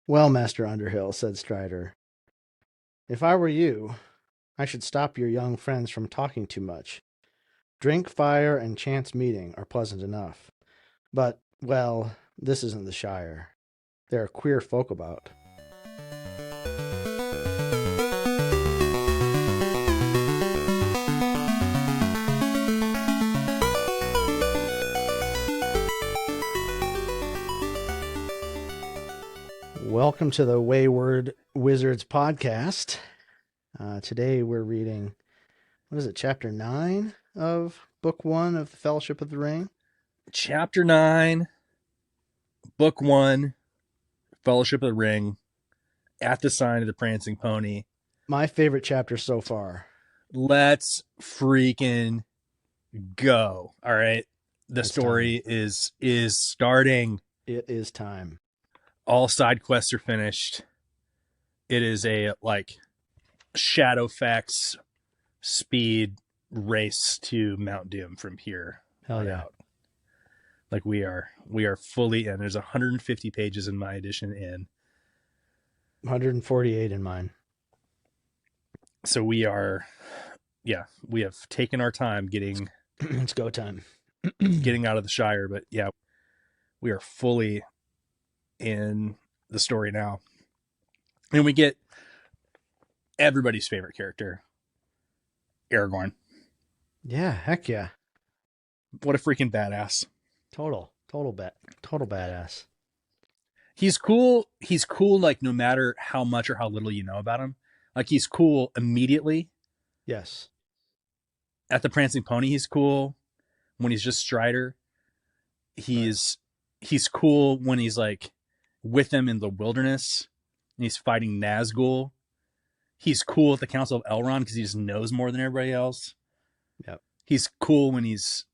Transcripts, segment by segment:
Well, Master Underhill, said Strider, if I were you, I should stop your young friends from talking too much. Drink, fire, and chance meeting are pleasant enough. But, well, this isn't the Shire. There are queer folk about. Welcome to the Wayward Wizards podcast. Today we're reading, what is it, chapter 9 of book 1 of the Fellowship of the Ring? Chapter 9, book 1, Fellowship of the Ring, at the sign of the Prancing Pony. My favorite chapter so far. Let's freaking go. All right. The story is starting. It is time. All side quests are finished. It is a Shadowfax speed race to Mount Doom from here. Hell yeah. Out. We are fully in. There's 150 pages in my edition in. 148 in mine. So we have taken our time getting it's go time. getting out of the Shire, but yeah, we are fully in the story now. And we get everybody's favorite character, Aragorn. Yeah, heck yeah. What a freaking badass. Total badass. He's cool, no matter how much or how little you know about him. He's cool immediately. Yes. At the Prancing Pony, he's cool. When he's just Strider, he's cool when he's with them in the wilderness and he's fighting Nazgul. He's cool at the Council of Elrond because he just knows more than everybody else. Yep. He's cool when he's,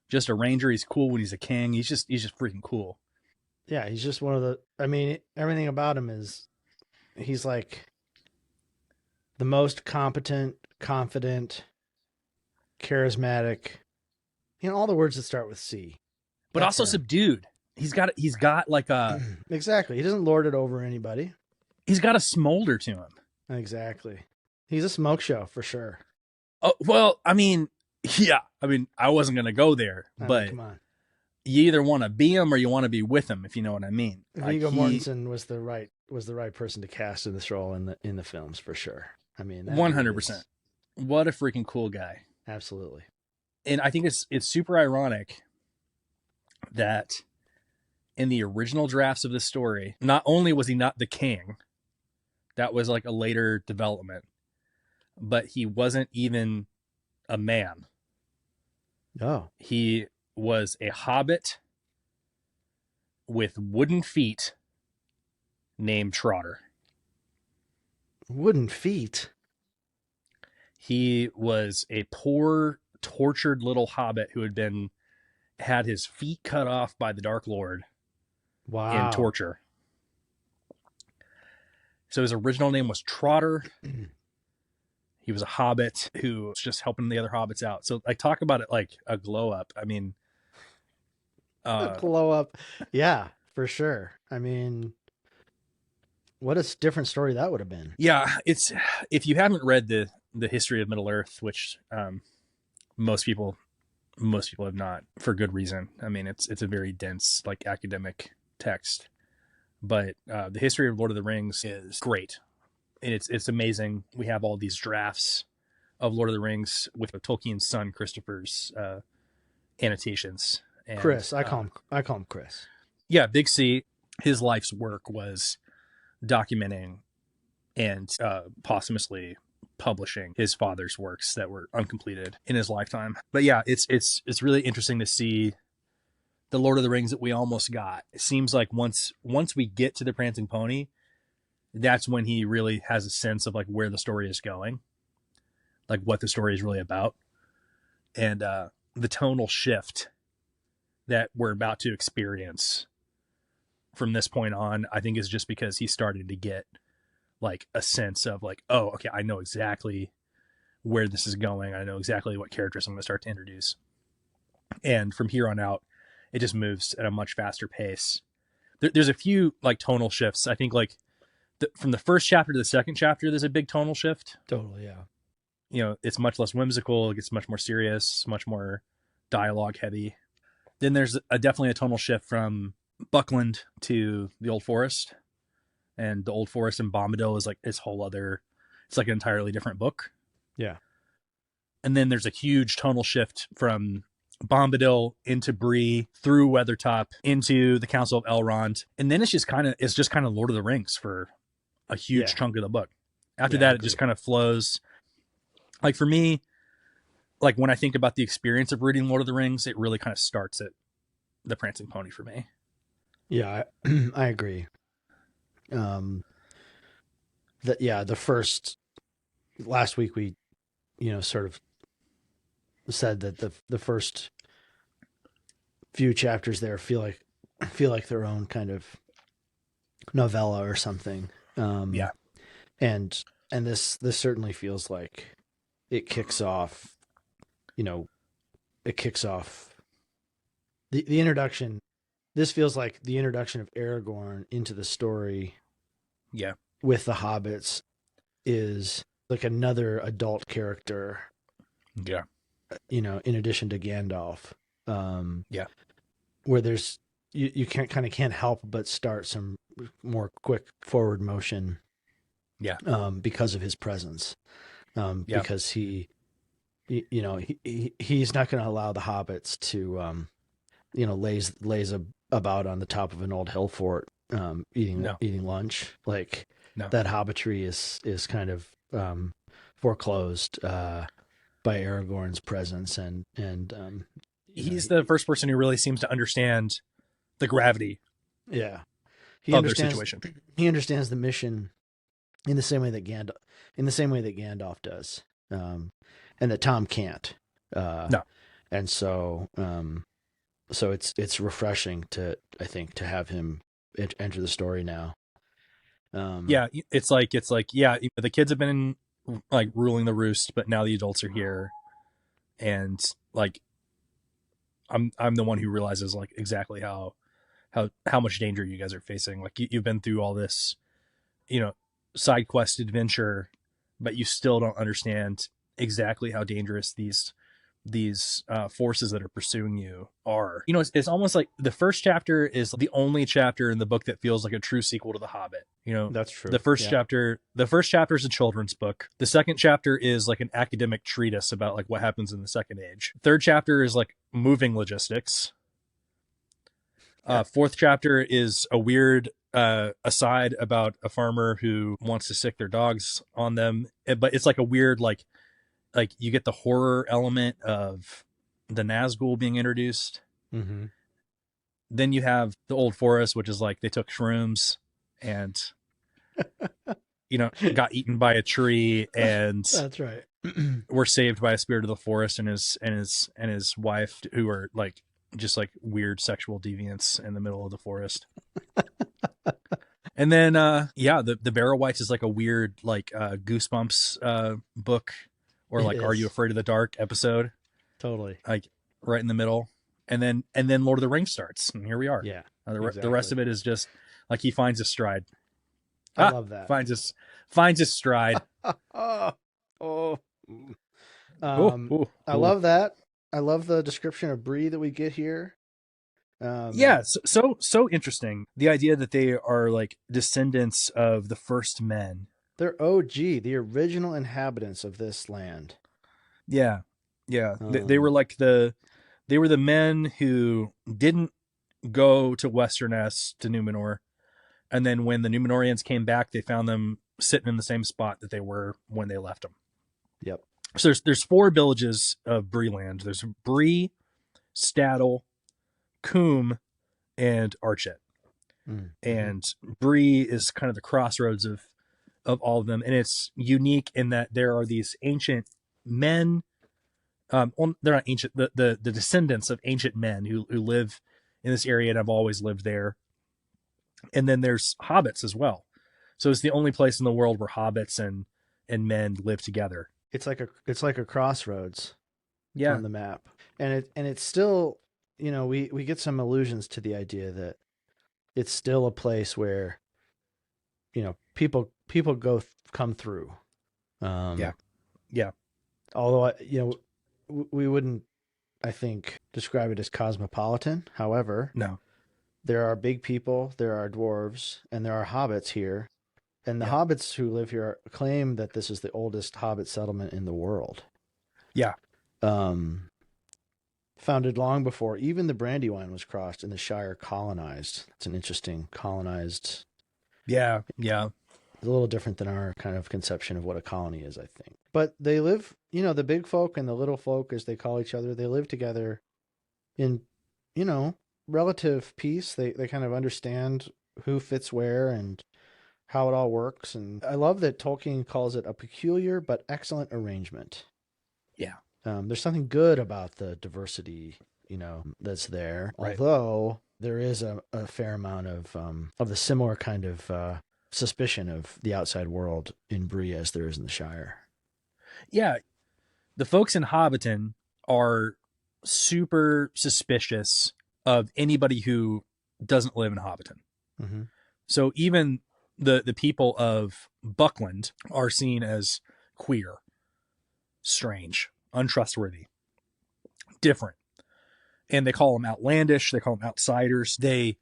just a ranger. He's cool when he's a king. He's just freaking cool. Yeah, he's just one of the, everything about him is, he's the most competent, confident, charismatic, all the words that start with C. But also subdued. He's got a exactly. He doesn't lord it over anybody. He's got a smolder to him. Exactly. He's a smoke show for sure. Oh, well, yeah. I wasn't going to go there, but come on. You either want to be him or you want to be with him, if you know what I mean. Viggo Mortensen was the right person to cast in this role in the films for sure. 100%. What a freaking cool guy. Absolutely. And I think it's super ironic that in the original drafts of this story, not only was he not the king, that was a later development, but he wasn't even a man. Oh. He was a hobbit with wooden feet named Trotter. Wooden feet? He was a poor, tortured little hobbit who had his feet cut off by the Dark Lord. Wow. In torture. So his original name was Trotter. He was a hobbit who was just helping the other hobbits out. So talk about it like a glow up. A glow up. Yeah, for sure. What a different story that would have been. Yeah, if you haven't read the history of Middle Earth, which most people have not, for good reason. It's a very dense academic text, but the history of Lord of the Rings is great, and it's amazing. We have all these drafts of Lord of the Rings with Tolkien's son Christopher's annotations. And, Chris, I call him Chris. Yeah, Big C. His life's work was documenting and posthumously publishing his father's works that were uncompleted in his lifetime. But yeah, it's really interesting to see the Lord of the Rings that we almost got. It seems like once we get to the Prancing Pony, that's when he really has a sense of where the story is going, what the story is really about. And the tonal shift that we're about to experience from this point on, I think is just because he started to get a sense of oh, okay, I know exactly where this is going. I know exactly what characters I'm going to start to introduce. And from here on out, it just moves at a much faster pace. there's a few like tonal shifts. I think like from the first chapter to the second chapter, there's a big tonal shift. Totally, yeah. You know, it's much less whimsical. It gets much more serious, much more dialogue heavy. Then there's definitely a tonal shift from Buckland to the Old Forest, and the Old Forest in Bombadil is like this whole other. It's like an entirely different book. Yeah. And then there's a huge tonal shift from Bombadil into Bree, through Weathertop, into the Council of Elrond, and then it's just kind of Lord of the Rings for a huge chunk of the book. After that, it just kind of flows. Like for me, like when I think about the experience of reading Lord of the Rings, it really kind of starts at the Prancing Pony for me. Yeah, I agree. The first last week we, sort of said that the first few chapters there feel like their own kind of novella or something. And this certainly feels like it kicks off. It kicks off the introduction. This feels like the introduction of Aragorn into the story. Yeah. With the hobbits is like another adult character. Yeah. In addition to Gandalf. Where there's, you can't help but start some more quick forward motion. Yeah. Because of his presence. Because he's not going to allow the hobbits to, lays about on the top of an old hill fort, eating lunch. Like that hobbitry is kind of, foreclosed, by Aragorn's presence and he's the first person who really seems to understand the gravity. Yeah. Of their situation. He understands the mission in the same way that Gandalf does. And that Tom can't. No. And so it's refreshing to have him enter the story now. It's like the kids have been like ruling the roost, but now the adults are here, and like I'm the one who realizes like exactly how much danger you guys are facing. Like you've been through all this, side quest adventure, but you still don't understand exactly how dangerous these forces that are pursuing you are. It's almost like the first chapter is the only chapter in the book that feels like a true sequel to The Hobbit. That's true. The first chapter is a children's book. The second chapter is like an academic treatise about like what happens in the Second Age. Third chapter is like moving logistics. Fourth chapter is a weird aside about a farmer who wants to sick their dogs on them, but it's like a weird like you get the horror element of the Nazgul being introduced. Mm-hmm. Then you have the Old Forest, which is like they took shrooms and got eaten by a tree, and that's right. were saved by a spirit of the forest and his wife, who are like just like weird sexual deviants in the middle of the forest. And then the Barrow Wights is like a weird like Goosebumps book. Or like, Are You Afraid of the Dark episode? Totally. Like right in the middle. And then Lord of the Rings starts. And here we are. Yeah. The rest of it is just like he finds his stride. I love that. Finds his stride. I love that. I love the description of Bree that we get here. So interesting. The idea that they are like descendants of the first men. They're OG, the original inhabitants of this land. Yeah. They were like the men who didn't go to Westerness, to Numenor, and then when the Numenorians came back, they found them sitting in the same spot that they were when they left them. Yep. So there's 4 villages of Bree land. There's Bree, Staddle, Coombe, and Archet. Mm-hmm. And Bree is kind of the crossroads of all of them, and it's unique in that there are these ancient men. They're not ancient. The descendants of ancient men who live in this area and have always lived there. And then there's hobbits as well. So it's the only place in the world where hobbits and men live together. It's like a crossroads. Yeah. On the map, and it's still, we get some allusions to the idea that it's still a place where, people come through. Yeah. Yeah. Although, we wouldn't, I think, describe it as cosmopolitan. However, No. there are big people, there are dwarves, and there are hobbits here. And the Yeah. hobbits who live here claim that this is the oldest hobbit settlement in the world. Yeah. Um, Founded long before even the Brandywine was crossed and the Shire colonized. It's an interesting colonized. Yeah. Yeah. It's a little different than our kind of conception of what a colony is, I think. But they live, the big folk and the little folk, as they call each other, they live together in, relative peace. They kind of understand who fits where and how it all works. And I love that Tolkien calls it a peculiar but excellent arrangement. Yeah. There's something good about the diversity, that's there. Right. Although there is a fair amount of the similar kind of suspicion of the outside world in Bree as there is in the Shire. Yeah. The folks in Hobbiton are super suspicious of anybody who doesn't live in Hobbiton. Mm-hmm. So even the people of Buckland are seen as queer, strange, untrustworthy, different. And they call them outlandish. They call them outsiders. They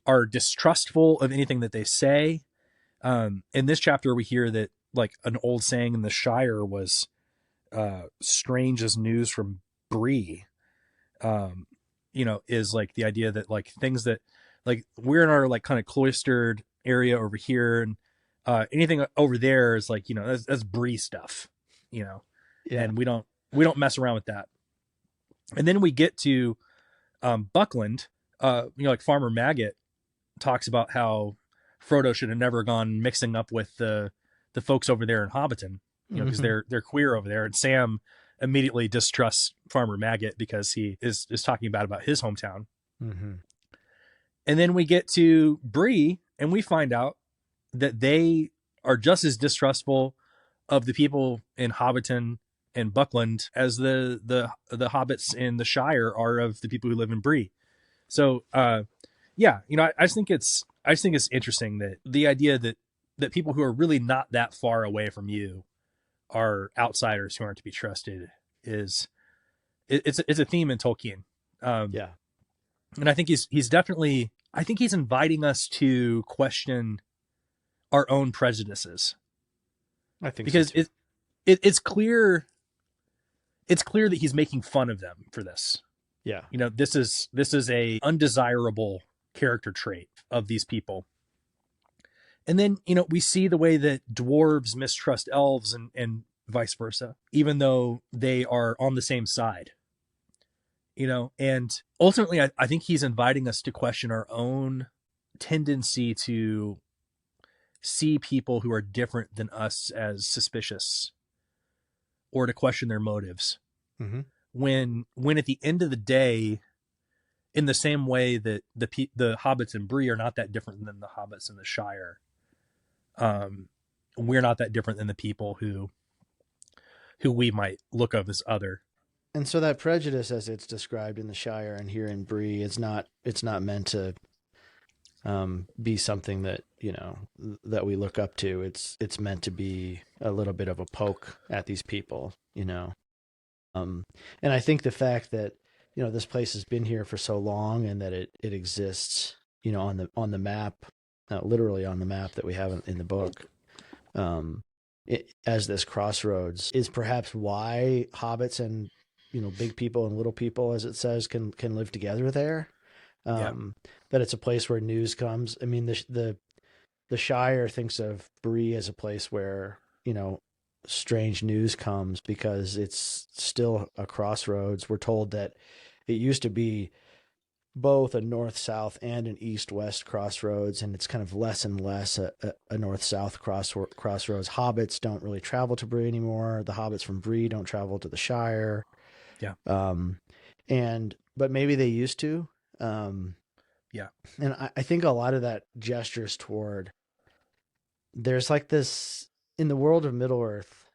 are distrustful of anything that they say. In this chapter, we hear that like an old saying in the Shire was strange as news from Bree. Is like the idea that like things that like we're in our like kind of cloistered area over here, and anything over there is like, that's Bree stuff, Yeah. And we don't mess around with that. And then we get to Buckland, like Farmer Maggot talks about how Frodo should have never gone mixing up with the folks over there in Hobbiton, because they're queer over there. And Sam immediately distrusts Farmer Maggot because he is talking bad about his hometown. Mm-hmm. And then we get to Bree and we find out that they are just as distrustful of the people in Hobbiton and Buckland as the hobbits in the Shire are of the people who live in Bree. So I just think it's interesting that the idea that people who are really not that far away from you are outsiders who aren't to be trusted it's a theme in Tolkien. And I think he's definitely, I think he's inviting us to question our own prejudices. I think because so it's clear that he's making fun of them for this. Yeah. This is a undesirable character trait of these people. And then, we see the way that dwarves mistrust elves and vice versa, even though they are on the same side. And ultimately, I think he's inviting us to question our own tendency to see people who are different than us as suspicious, or to question their motives. Mm-hmm. When at the end of the day, in the same way that the hobbits in Bree are not that different than the hobbits in the Shire, we're not that different than the people who we might look of as other. And so that prejudice, as it's described in the Shire and here in Bree, it's not meant to be something that that we look up to. It's meant to be a little bit of a poke at these people, and I think the fact that this place has been here for so long and that it exists, on the map, literally on the map that we have in the book, as this crossroads, is perhaps why hobbits and big people and little people, as it says, can live together there. That it's a place where news comes. I mean, the Shire thinks of Bree as a place where strange news comes because it's still a crossroads. We're told that it used to be both a north-south and an east-west crossroads, and it's kind of less and less a north-south crossroads. Hobbits don't really travel to Bree anymore. The hobbits from Bree don't travel to the Shire. Yeah. But maybe they used to. Yeah. And I think a lot of that gestures toward, there's like this in the world of Middle-earth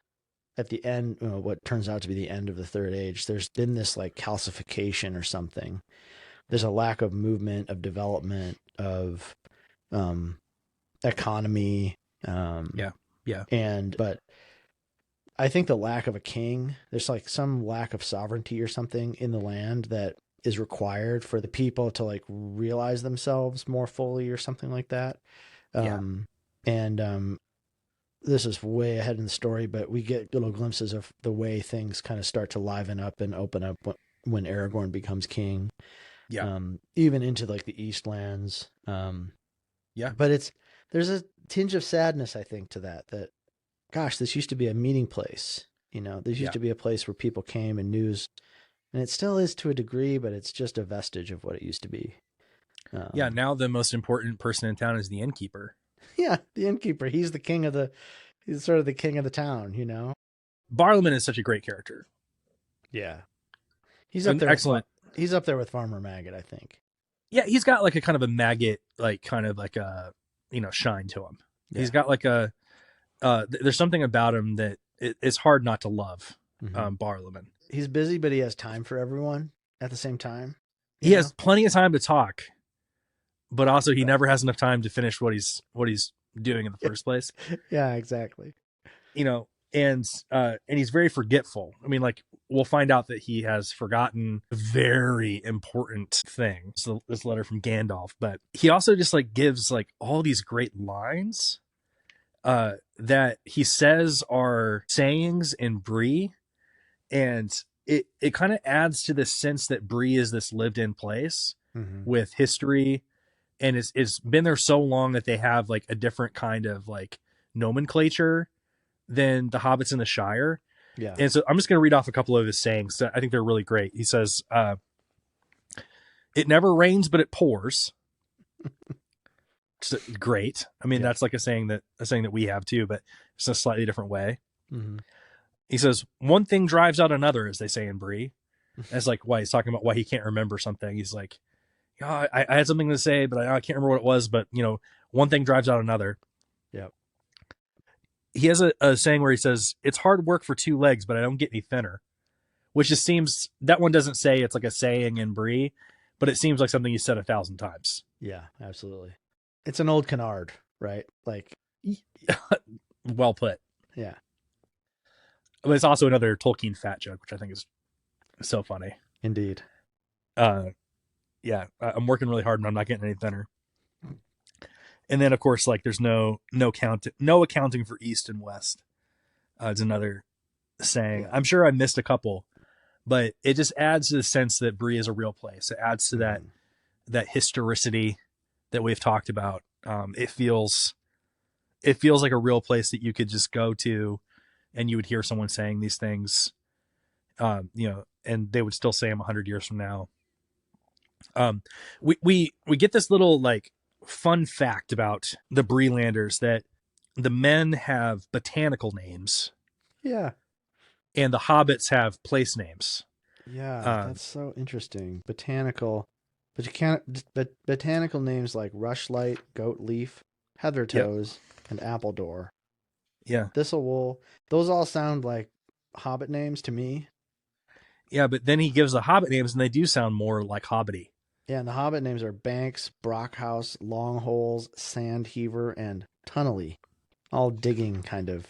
at the end, what turns out to be the end of the Third Age, there's been this like calcification or something. There's a lack of movement, of development, of economy. Yeah. Yeah. But I think the lack of a king, there's like some lack of sovereignty or something in the land that is required for the people to like realize themselves more fully or something like that. Yeah. And this is way ahead in the story, but we get little glimpses of the way things kind of start to liven up and open up when Aragorn becomes king. Yeah. Even into like the Eastlands. Yeah. But there's a tinge of sadness, I think, to that, gosh, this used to be a meeting place. This used Yeah. to be a place where people came and news, and it still is to a degree, but it's just a vestige of what it used to be. Yeah. Now the most important person in town is the innkeeper. Yeah, the innkeeper. He's sort of the king of the town, Barliman is such a great character. Yeah. He's up there. Excellent. He's up there with Farmer Maggot, I think. Yeah, he's got like a kind of a maggot, like kind of like a shine to him. Yeah. He's got like a there's something about him that it's hard not to love. Barliman. He's busy, but he has time for everyone at the same time. He has plenty of time to talk, but also he never has enough time to finish what he's doing in the first place. Yeah, exactly. And he's very forgetful. I mean, like, we'll find out that he has forgotten a very important thing. So this letter from Gandalf, but he also just like gives like all these great lines that he says are sayings in Bree, and it kind of adds to this sense that Bree is this lived in place with history, and it's been there so long that they have like a different kind of like nomenclature than the hobbits in the Shire. Yeah. And so I'm just going to read off a couple of his sayings. I think they're really great. He says, it never rains, but it pours. Great. I mean, that's like a saying that we have too, but it's a slightly different way. He says, one thing drives out another, as they say in Bree. That's like why he's talking about why he can't remember something. He's like, oh, I had something to say, but I can't remember what it was. But one thing drives out another. Yep. He has a saying where he says, it's hard work for two legs, but I don't get any thinner, which just seems, that one doesn't say it's like a saying in Bree, but it seems like something you said 1,000 times. Yeah, absolutely. It's an old canard, right? Like, well put. Yeah. But it's also another Tolkien fat joke, which I think is so funny. Indeed. Yeah, I'm working really hard and I'm not getting any thinner. And then, of course, like there's no accounting for East and West. It's another saying. I'm sure I missed a couple, but it just adds to the sense that Bree is a real place. It adds to that historicity that we've talked about. It feels like a real place that you could just go to, and you would hear someone saying these things, and they would still say them 100 years from now. We get this little like fun fact about the Breelanders that the men have botanical names. Yeah. And the hobbits have place names. Yeah, that's so interesting. Botanical names like Rushlight, Goat Leaf, Heather Toes, and Appledore. Yeah. Thistlewool. Those all sound like hobbit names to me. Yeah, but then he gives the hobbit names and they do sound more like hobbity. Yeah, and the hobbit names are Banks, Brockhouse, Longholes, Sandheaver, and Tunnelly. All digging kind of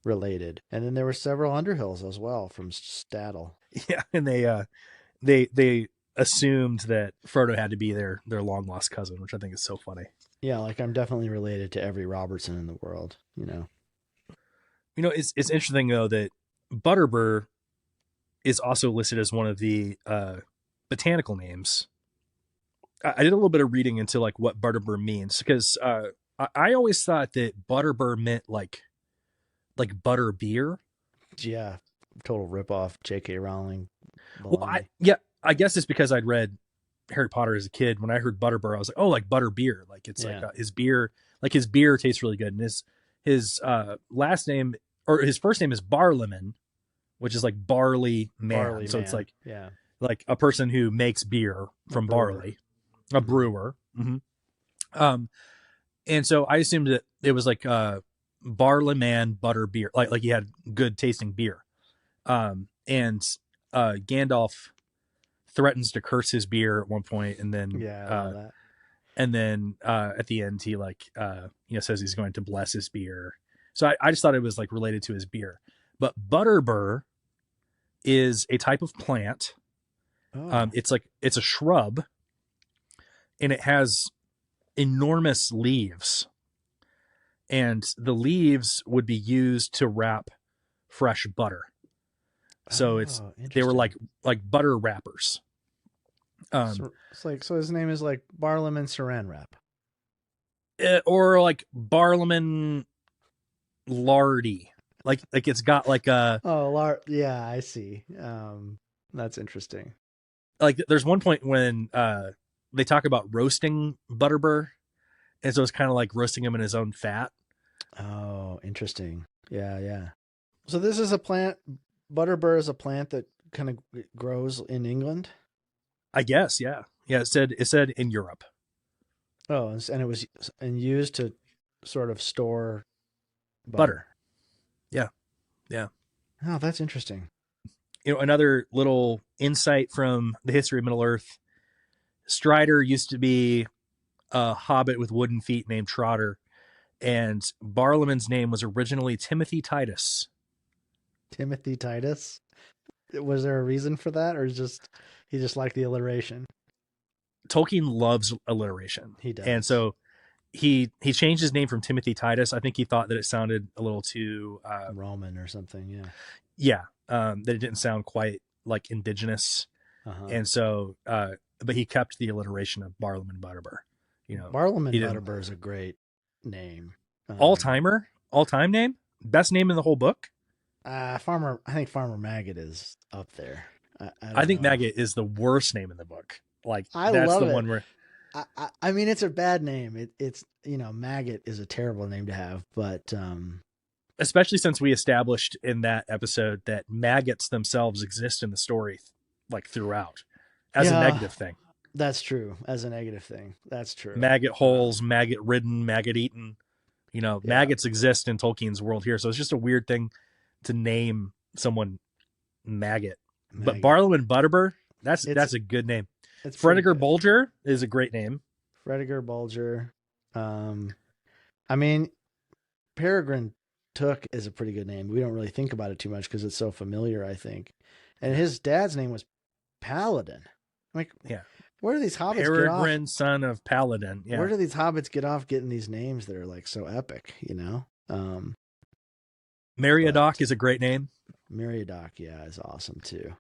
related. And then there were several Underhills as well from Staddle. Yeah, and they assumed that Frodo had to be their long lost cousin, which I think is so funny. Yeah, like I'm definitely related to every Robertson in the world, It's interesting though that Butterbur is also listed as one of the botanical names. I did a little bit of reading into like what Butterbur means, because I always thought that Butterbur meant like butter beer. Yeah, total ripoff J.K. Rowling. Well, I guess it's because I'd read Harry Potter as a kid. When I heard Butterbur, I was like, oh, like butter beer. Like it's like his beer tastes really good. And his last name, or his first name, is Barliman, which is like barley man. So it's like a person who makes beer from barley, a brewer. Mm-hmm. And so I assumed that it was like barley man butter beer, like he had good tasting beer. And Gandalf threatens to curse his beer at one point, and then Yeah, I love that. at the end he says he's going to bless his beer. So I just thought it was like related to his beer. But butterbur is a type of plant. Oh. It's a shrub, and it has enormous leaves, and the leaves would be used to wrap fresh butter. So they were like butter wrappers. So his name is like Barlaman Saran Wrap. Or like Barlaman lardy. Like it's got like a yeah, I see. That's interesting. Like there's one point when they talk about roasting butterbur, and so it's kind of like roasting him in his own fat. Oh, interesting. Yeah. So this is a plant. Butterbur is a plant that kind of grows in England. I guess, yeah. It said in Europe. Oh, and it was used to sort of store butter. Yeah. Oh, that's interesting. Another little insight from the history of Middle Earth. Strider used to be a hobbit with wooden feet named Trotter, and Barlaman's name was originally Timothy Titus. Timothy Titus? Was there a reason for that, or he just liked the alliteration? Tolkien loves alliteration. He does. And so he changed his name from Timothy Titus. I think he thought that it sounded a little too Roman or something. Yeah. Yeah. That it didn't sound quite like indigenous. Uh-huh. And so, but he kept the alliteration of Barlaman Butterbur. Barlaman Butterbur is a great name. All time name, best name in the whole book. I think Farmer Maggot is up there. I think Maggot is the worst name in the book. Like that's the it. one where I mean, it's a bad name. It's Maggot is a terrible name to have, but especially since we established in that episode that maggots themselves exist in the story, like throughout, as a negative thing. That's true. As a negative thing, that's true. Maggot holes, maggot ridden, maggot eaten. Maggots exist in Tolkien's world here, so it's just a weird thing to name someone maggot. But Barlaman Butterbur, that's a good name. Fredegar Bolger is a great name. Fredegar Bolger. I mean, Peregrine Took is a pretty good name. We don't really think about it too much because it's so familiar, I think. And his dad's name was Paladin. Like, yeah. Where do these hobbits Aragorn, get off? son of Paladin. Yeah. Where do these hobbits get off getting these names that are like so epic, Meriadoc is a great name. Meriadoc, yeah, is awesome too.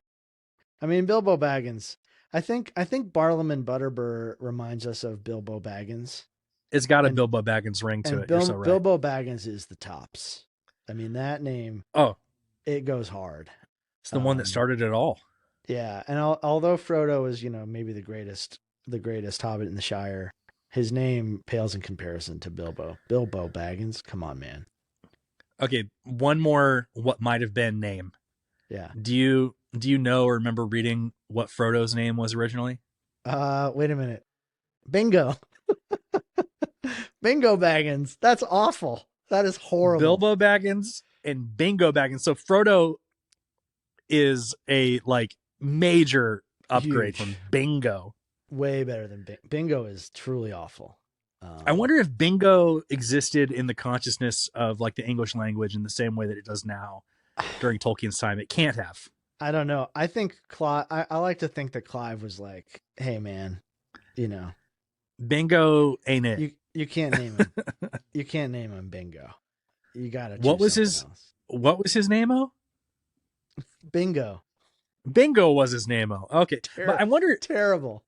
I mean, Bilbo Baggins. I think Barlaman Butterbur reminds us of Bilbo Baggins. It's got a Bilbo Baggins ring to it. You're so right. Bilbo Baggins is the tops. I mean, that name. Oh, it goes hard. It's the one that started it all. Yeah, and although Frodo is, maybe the greatest hobbit in the Shire, his name pales in comparison to Bilbo. Bilbo Baggins, come on, man. Okay, one more what might have been name. Yeah. Do you know or remember reading what Frodo's name was originally? Wait a minute. Bingo. Bingo Baggins. That's awful. That is horrible. Bilbo Baggins and Bingo Baggins. So Frodo is a major upgrade from Bingo. Way better than Bingo is truly awful. I wonder if Bingo existed in the consciousness of the English language in the same way that it does now during Tolkien's time. It can't have. I don't know. I think Clive, I like to think that Clive was like, hey man, Bingo ain't it. You can't name him. You can't name him Bingo. You gotta choose What was his name-o? Bingo. Bingo was his name-o. Okay. But I wonder terrible.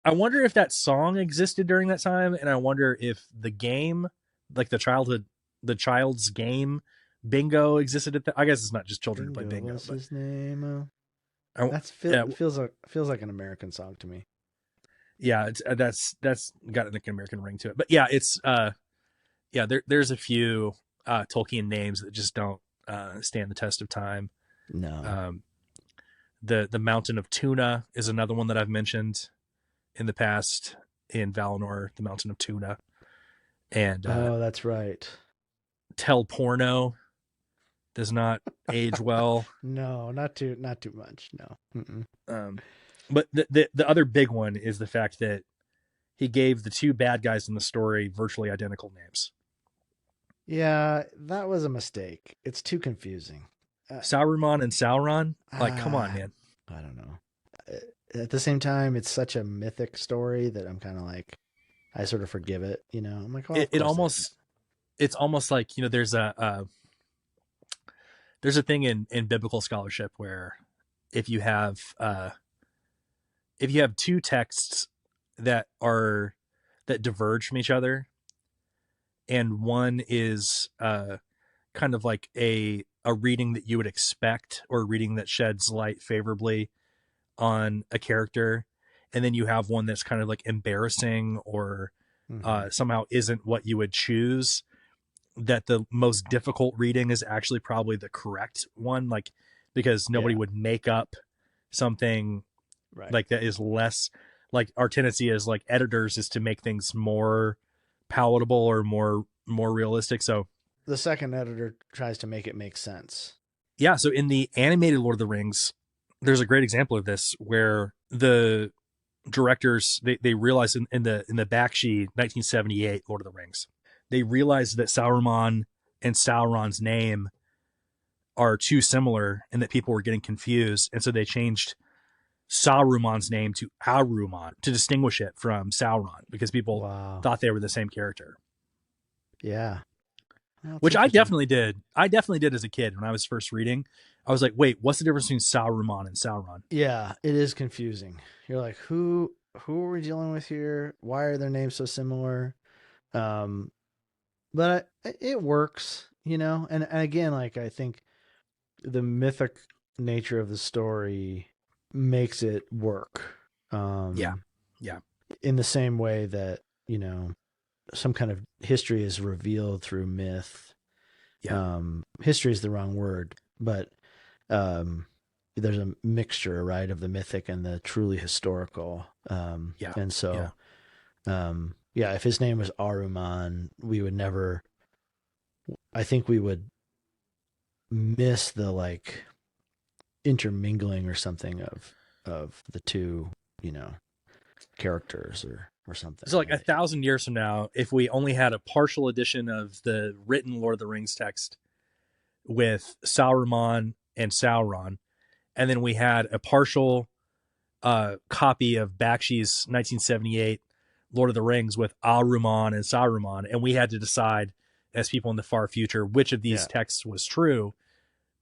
I wonder if that song existed during that time, and I wonder if the game, the child's game, Bingo existed at I guess it's not just children who play Bingo. What's his name? Feels like an American song to me. Yeah, that's got an American ring to it. But yeah, it's there's a few Tolkien names that just don't stand the test of time. No. The Mountain of Tuna is another one that I've mentioned in the past in Valinor, the Mountain of Tuna. And that's right. Tel Porno does not age well. No, not too much. No. But the other big one is the fact that he gave the two bad guys in the story virtually identical names. Yeah, that was a mistake. It's too confusing. Uh, Saruman and Sauron. Like, come on, ah, man. I don't know. At the same time, it's such a mythic story that I'm kind of like, I sort of forgive it. I'm like, well, It, of it course they didn't. almost it's almost like there's a thing in biblical scholarship where if you have uh, if you have two texts that are that diverge from each other, and one is kind of like a reading that you would expect, or a reading that sheds light favorably on a character, and then you have one that's kind of like embarrassing, or Hmm. somehow isn't what you would choose, that the most difficult reading is actually probably the correct one, like because nobody Yeah, would make up something right. like that is less, like our tendency as like editors is to make things more palatable or more realistic. So The second editor tries to make it make sense. yeah, so in the animated Lord of the Rings, there's a great example of this where the directors they realized in the Bakshi 1978 Lord of the Rings, they realized that Saruman and Sauron's name are too similar and that people were getting confused, and so they changed Saruman's name to Aruman to distinguish it from Sauron, because people Wow. thought they were the same character. Yeah. Well, it's Which I interesting. definitely did. I definitely did as a kid when I was first reading. I was like, wait, what's the difference between Saruman and Sauron? Yeah, it is confusing. You're like, who are we dealing with here? Why are their names so similar? Um, but it works, And again, like I think the mythic nature of the story makes it work. Yeah, Um, yeah, in the same way that some kind of history is revealed through myth. yeah, History is the wrong word, but um, there's a mixture, right, of the mythic and the truly historical. yeah, And yeah. so, yeah, if his name was Aruman, we would never. I think we would miss the like intermingling or something of the two, you know, characters or something. So like 1,000 years from now, if we only had a partial edition of the written Lord of the Rings text with Saruman and Sauron, and then we had a partial copy of Bakshi's 1978 Lord of the Rings with Aruman and Saruman, and we had to decide as people in the far future which of these Yeah, texts was true,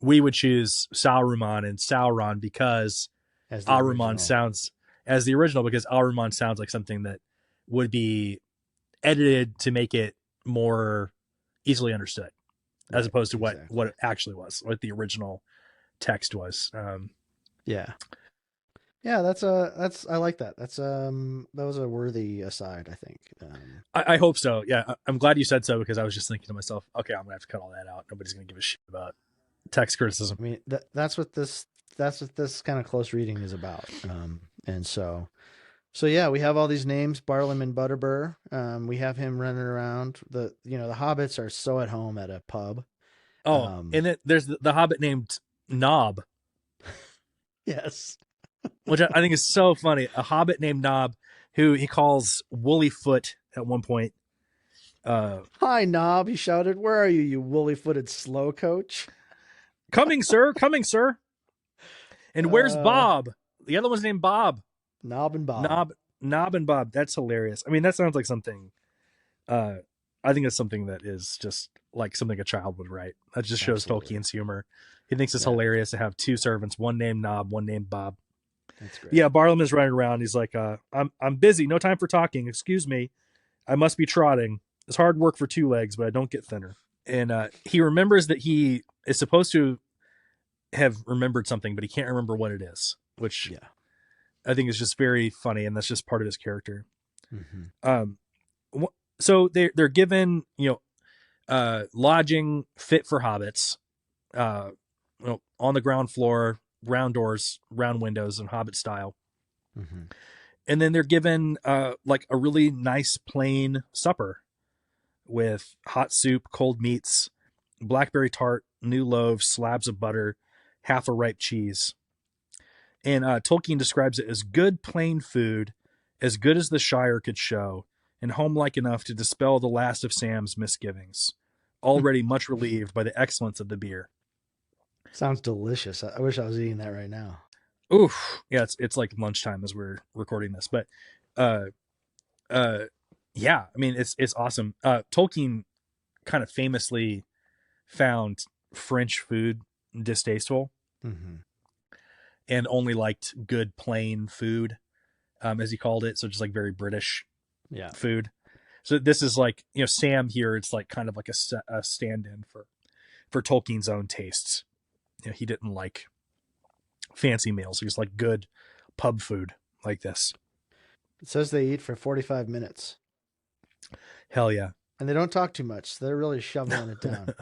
we would choose Saruman and Sauron because as the Aruman original. sounds as the original, because Aruman sounds like something that would be edited to make it more easily understood, as Right, opposed to what exactly. it actually was, what the original text was. Yeah. Yeah, that's I like that. That was a worthy aside, I think. I hope so. Yeah, I'm glad you said so, because I was just thinking to myself, okay, I'm gonna have to cut all that out. Nobody's gonna give a shit about text criticism. I mean, that's what this kind of close reading is about. And so yeah, we have all these names, Barlam and Butterbur. We have him running around. The hobbits are so at home at a pub. Oh, Um, and then there's the Hobbit named Nob, yes. which I think is so funny. A Hobbit named Nob, who he calls Woolly Foot at one point. Uh, Hi, Knob, he shouted. Where are you, you woolly-footed slow coach? Coming, sir, coming, sir. And where's Uh, Bob? The other one's named Bob. Knob and Bob. Knob, Knob, and Bob. That's hilarious. I mean, that sounds like something. Uh, I think it's something that is just like something a child would write. That just shows Absolutely. Tolkien's humor. He thinks it's Yeah, hilarious to have two servants, one named Knob, one named Bob. that's great. Yeah, Barlam is running around. He's like, I'm busy. No time for talking. Excuse me. I must be trotting. It's hard work for two legs, but I don't get thinner. And he remembers that he is supposed to have remembered something, but he can't remember what it is, which Yeah. I think is just very funny, and that's just part of his character. Hmm. Um, so they're given lodging fit for hobbits, uh, on the ground floor, round doors, round windows, and hobbit style, Hmm. and then they're given like a really nice plain supper with hot soup, cold meats, blackberry tart, new loaves, slabs of butter, half a ripe cheese. And Tolkien describes it as good plain food, as good as the Shire could show, and homelike enough to dispel the last of Sam's misgivings, already much relieved by the excellence of the beer. Sounds delicious. I wish I was eating that right now. Oof. Yeah, it's like lunchtime as we're recording this. But uh yeah, I mean it's awesome. Tolkien kind of famously found French food distasteful, Mm-hmm. and only liked good plain food, as he called it. So just like very British Yeah. food. So this is like, Sam here, it's like kind of like a stand-in for Tolkien's own tastes. He didn't like fancy meals. He was like good pub food like this. It says they eat for 45 minutes. Hell yeah. And they don't talk too much. So they're really shoveling it down.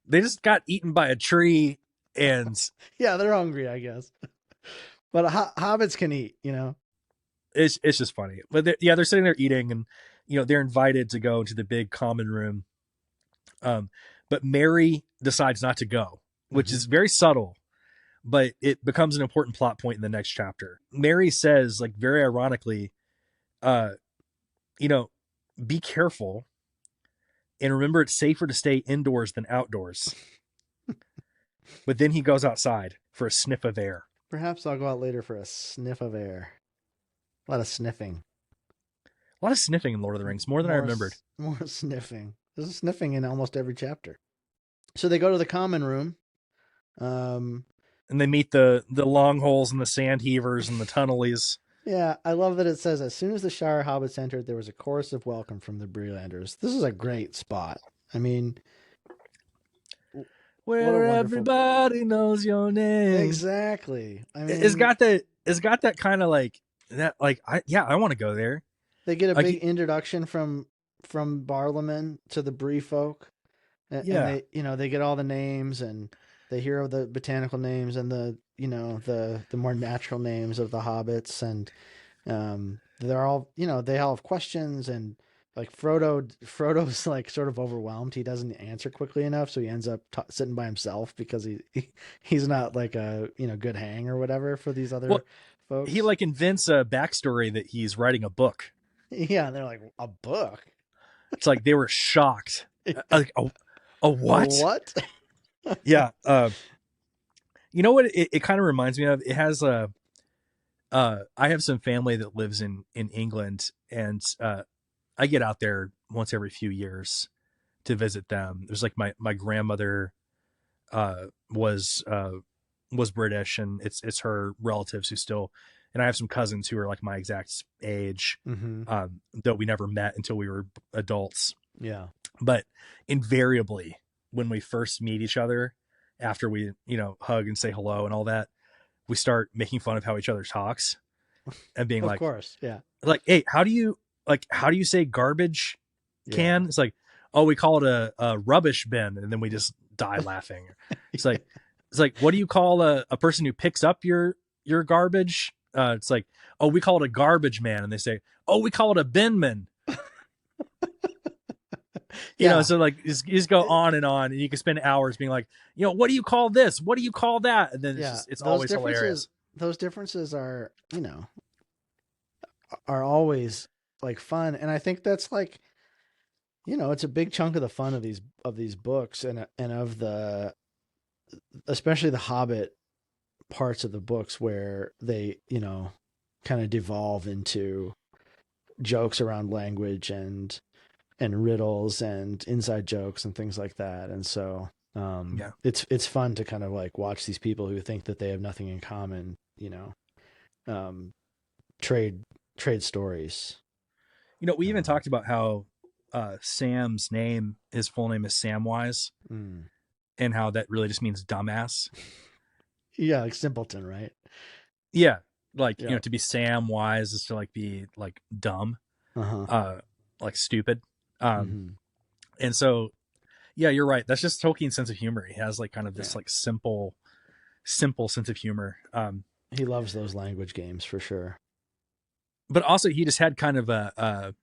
They just got eaten by a tree, and yeah, they're hungry, I guess. But hobbits can eat, it's just funny. But they're sitting there eating, and they're invited to go into the big common room. But Mary decides not to go, which is very subtle, but it becomes an important plot point in the next chapter. Mary says, like very ironically, be careful and remember it's safer to stay indoors than outdoors. But then he goes outside for a sniff of air. Perhaps I'll go out later for a sniff of air. A lot of sniffing. A lot of sniffing in Lord of the Rings, more than I remembered. More sniffing. There's sniffing in almost every chapter. So they go to the common room. And they meet the long holes and the sand heavers and the tunnelies. Yeah, I love that it says, as soon as the Shire hobbits entered, there was a chorus of welcome from the Breelanders. This is a great spot. I mean, where everybody knows your name. Exactly. I mean, it's got that kind of like that. Like I want to go there. They get a big introduction from Barlaman to the Bree folk. And they get all the names, and they hear of the botanical names and the more natural names of the hobbits, and they're all, they all have questions, and like Frodo's like sort of overwhelmed. He doesn't answer quickly enough, so he ends up sitting by himself because he's not like a good hang or whatever for these other folks. He like invents a backstory that he's writing a book. Yeah, and they're like, a book? It's like they were shocked. Like a what? What? Yeah. You know what it kind of reminds me of? It has I have some family that lives in England, and I get out there once every few years to visit them. There's like my grandmother was British, and it's her relatives who still, and I have some cousins who are like my exact age, though we never met until we were adults. Yeah. But invariably, when we first meet each other, after we, hug and say hello and all that, we start making fun of how each other talks and being like, of course. Yeah. Like, hey, how do you say garbage can? Yeah. It's like, oh, we call it a rubbish bin. And then we just die laughing. It's like, what do you call a person who picks up your garbage? It's like, oh, we call it a garbage man. And they say, oh, we call it a bin man. So like you just go on, and you can spend hours being like, what do you call this? What do you call that? And then it's always hilarious. Those differences are, are always like fun. And I think that's like, it's a big chunk of the fun of these books and of especially the Hobbit parts of the books where they, kind of devolve into jokes around language and riddles and inside jokes and things like that. And so it's fun to kind of like watch these people who think that they have nothing in common, trade stories. We even talked about how Sam's name, his full name is Samwise, and how that really just means dumbass. Yeah, like simpleton, right? Yeah, like to be Samwise is to like be like dumb, like stupid. And so, yeah, you're right. That's just Tolkien's sense of humor. He has like kind of this like simple sense of humor. He loves those language games for sure. But also he just had kind of a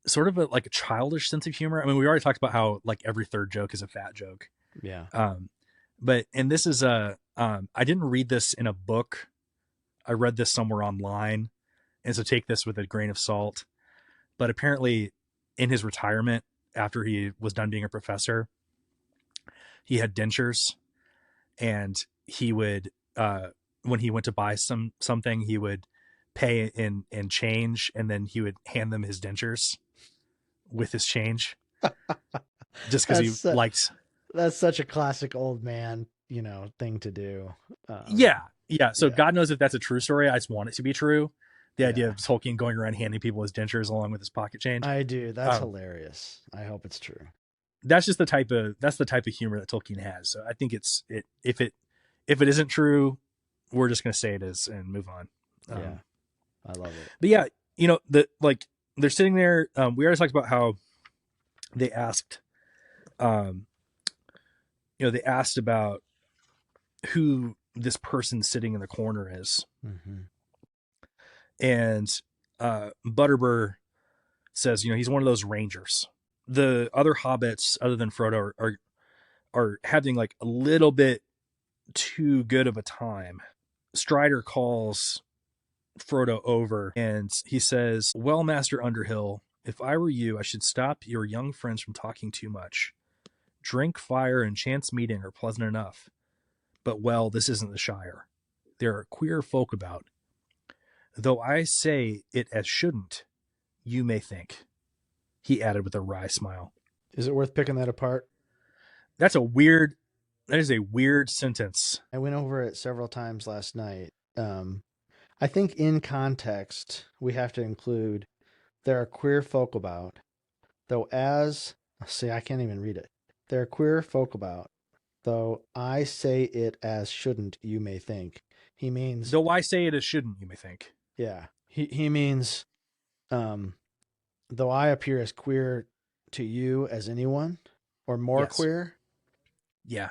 sort of like a childish sense of humor. I mean, we already talked about how like every third joke is a fat joke. Yeah. and this is I didn't read this in a book. I read this somewhere online, and so take this with a grain of salt. But apparently, in his retirement, after he was done being a professor, he had dentures, and he would, when he went to buy something, he would pay in change, and then he would hand them his dentures with his change, just because he likes. That's such a classic old man, thing to do. Yeah. So God knows if that's a true story. I just want it to be true. The idea of Tolkien going around handing people his dentures along with his pocket change. I do. That's hilarious. I hope it's true. That's just the type of humor that Tolkien has. So I think if it isn't true, we're just going to say it is and move on. Yeah. I love it. But yeah, they're sitting there. We already talked about how they asked, they asked about who this person sitting in the corner is. Mm-hmm. And Butterbur says, he's one of those rangers. The other hobbits, other than Frodo, are having like a little bit too good of a time. Strider calls Frodo over and he says, "Well, Master Underhill, if I were you, I should stop your young friends from talking too much. Drink, fire, and chance meeting are pleasant enough. But, well, this isn't the Shire. There are queer folk about. Though I say it as shouldn't, you may think," he added with a wry smile. Is it worth picking that apart? That is a weird sentence. I went over it several times last night. I think in context, we have to include there are queer folk about, though I can't even read it. There are queer folk about, though I say it as shouldn't, you may think. He means... Though I say it as shouldn't, you may think. Yeah. He means, though I appear as queer to you as anyone, or more queer. Yeah.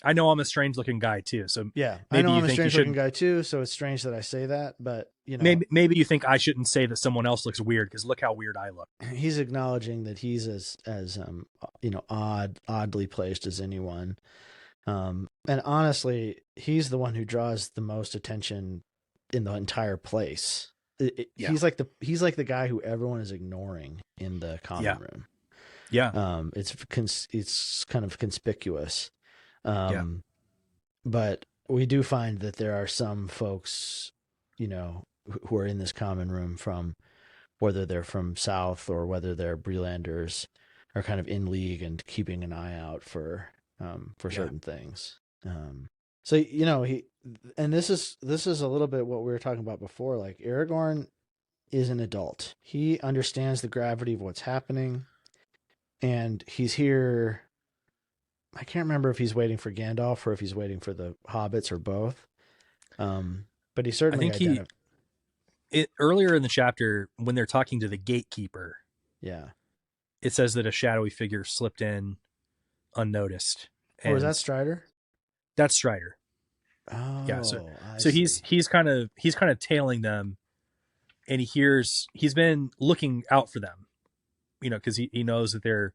I know I'm a strange looking guy too. So yeah, I know I'm a strange looking guy too. So it's strange that I say that, but maybe you think I shouldn't say that someone else looks weird because look how weird I look. He's acknowledging that he's as oddly placed as anyone. And honestly, he's the one who draws the most attention in the entire place. He's like the guy who everyone is ignoring in the common room. Yeah. It's kind of conspicuous. But we do find that there are some folks, who are in this common room from, whether they're from South or whether they're Breelanders, are kind of in league and keeping an eye out for certain things. So, and this is a little bit what we were talking about before. Like Aragorn is an adult. He understands the gravity of what's happening, and he's here. I can't remember if he's waiting for Gandalf or if he's waiting for the hobbits or both. But he certainly, I think earlier in the chapter when they're talking to the gatekeeper, it says that a shadowy figure slipped in unnoticed. Or is that Strider? That's Strider. Oh, yeah. So he's kind of tailing them, and he's been looking out for them, because he knows that they're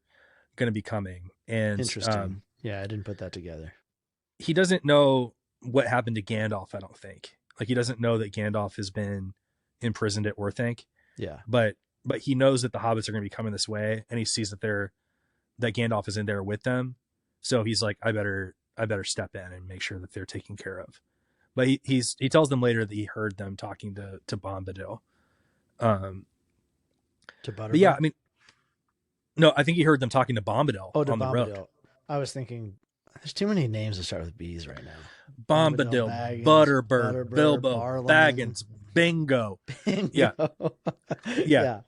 going to be coming. And interesting. Yeah, I didn't put that together. He doesn't know what happened to Gandalf, I don't think. Like, he doesn't know that Gandalf has been imprisoned at Orthanc. Yeah. But he knows that the hobbits are going to be coming this way, and he sees that Gandalf is in there with them. So he's like, I better step in and make sure that they're taken care of. But he tells them later that he heard them talking to Bombadil. To Butterbur? But yeah, I mean, no, I think he heard them talking to Bombadil on the Bombadil. road. I was thinking, there's too many names that start with B's right now. Bombadil, Baggins, Butterbur, Bilbo, Barlaman. Baggins, Bingo. Yeah. Yeah.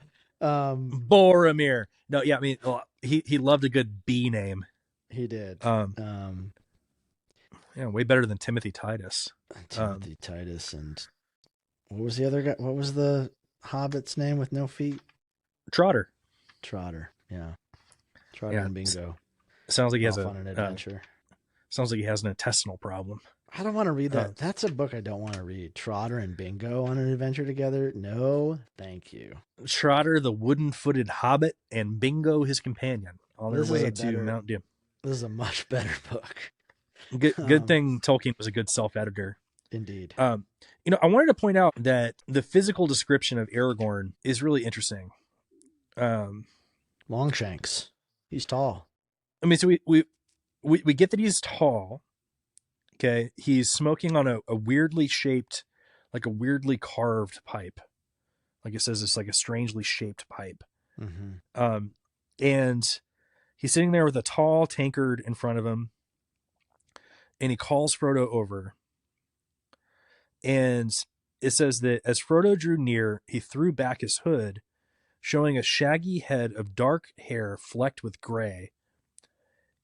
Boromir. No, yeah, I mean, he loved a good B name. He did. Yeah, way better than Timothy Titus. Titus, and what was the other guy? What was the Hobbit's name with no feet? Trotter. Yeah. Trotter and Bingo. Sounds like he has on an adventure. Sounds like he has an intestinal problem. I don't want to read that. That's a book I don't want to read. Trotter and Bingo on an adventure together? No, thank you. Trotter, the wooden-footed hobbit, and Bingo, his companion, on their way to Mount Doom. This is a much better book. Good thing Tolkien was a good self-editor. Indeed. I wanted to point out that the physical description of Aragorn is really interesting. Longshanks. He's tall. I mean, so we get that he's tall. Okay, he's smoking on a weirdly shaped, like a weirdly carved pipe. Like it says, it's like a strangely shaped pipe. Mm-hmm. And he's sitting there with a tall tankard in front of him, and he calls Frodo over. And it says that as Frodo drew near, he threw back his hood, showing a shaggy head of dark hair flecked with gray,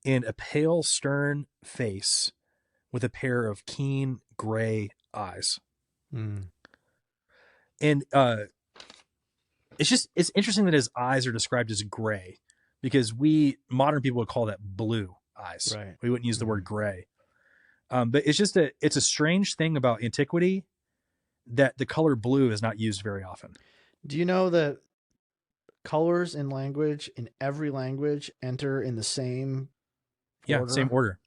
and a pale, stern face with a pair of keen gray eyes. Mm. And it's interesting that his eyes are described as gray, because modern people would call that blue eyes. Right. We wouldn't use the word gray. But it's a strange thing about antiquity that the color blue is not used very often. Do you know that colors in every language, enter in the same order? Same order.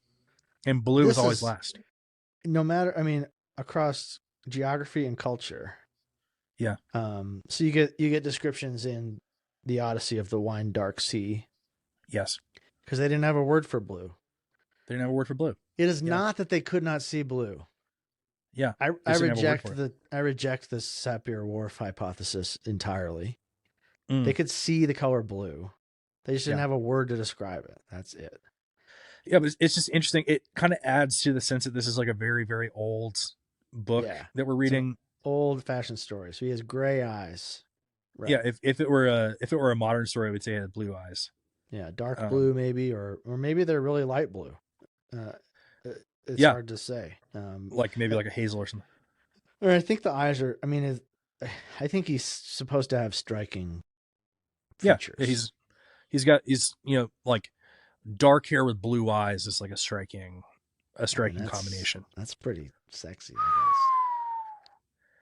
And blue is always last. No matter, across geography and culture. Yeah. So you get descriptions in the Odyssey of the Wine Dark Sea. Yes. Because they didn't have a word for blue. They didn't have a word for blue. It is not that they could not see blue. Yeah. I reject the Sapir-Whorf hypothesis entirely. They could see the color blue. They just didn't have a word to describe it. That's it. Yeah, but it's just interesting. It kind of adds to the sense that this is like a very, very old book that we're reading. Old-fashioned story. So he has gray eyes. Right. Yeah, if it were a modern story, I would say it had blue eyes. Yeah, dark blue maybe, or maybe they're really light blue. It's hard to say. Like maybe like a hazel or something. Or I think the eyes are. I think he's supposed to have striking features. Yeah, he's like dark hair with blue eyes is like a striking combination. That's pretty sexy, I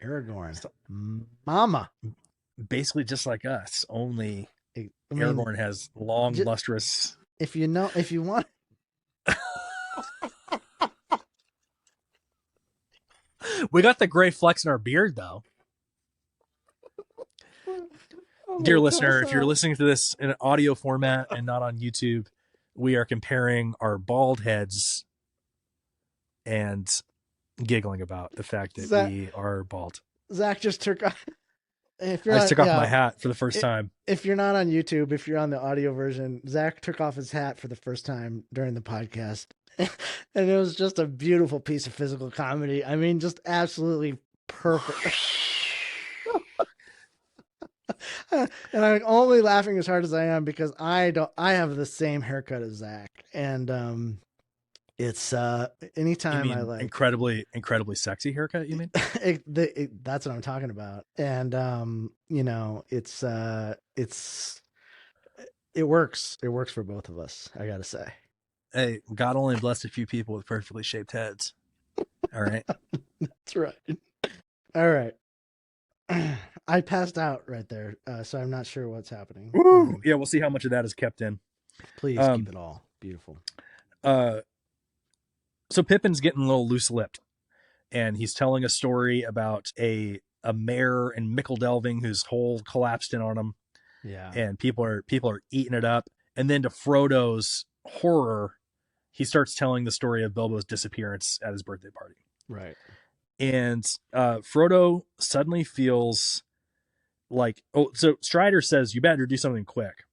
guess. Aragorn, mama, basically just like us. Only Aragorn has long, lustrous. If you want. We got the gray flecks in our beard, though. Dear listener, if you're listening to this in an audio format and not on YouTube, we are comparing our bald heads and giggling about the fact that we are bald. Zach just took off. I just took off my hat for the first time. If you're not on YouTube, if you're on the audio version, Zach took off his hat for the first time during the podcast. And it was just a beautiful piece of physical comedy. Just absolutely perfect. And I'm only laughing as hard as I am because I have the same haircut as Zach. And it's anytime I like incredibly sexy haircut, you mean? That's what I'm talking about. And it works for both of us, I gotta say. Hey, God only blessed a few people with perfectly shaped heads. All right. That's right. All right. I passed out right there, so I'm not sure what's happening. Yeah, we'll see how much of that is kept in. Please keep it all. Beautiful. So Pippin's getting a little loose-lipped, and he's telling a story about a mayor in Mickle-Delving whose hole collapsed in on him. Yeah. And people are eating it up. And then to Frodo's horror, he starts telling the story of Bilbo's disappearance at his birthday party. Right. And Frodo suddenly feels like, so Strider says, you better do something quick.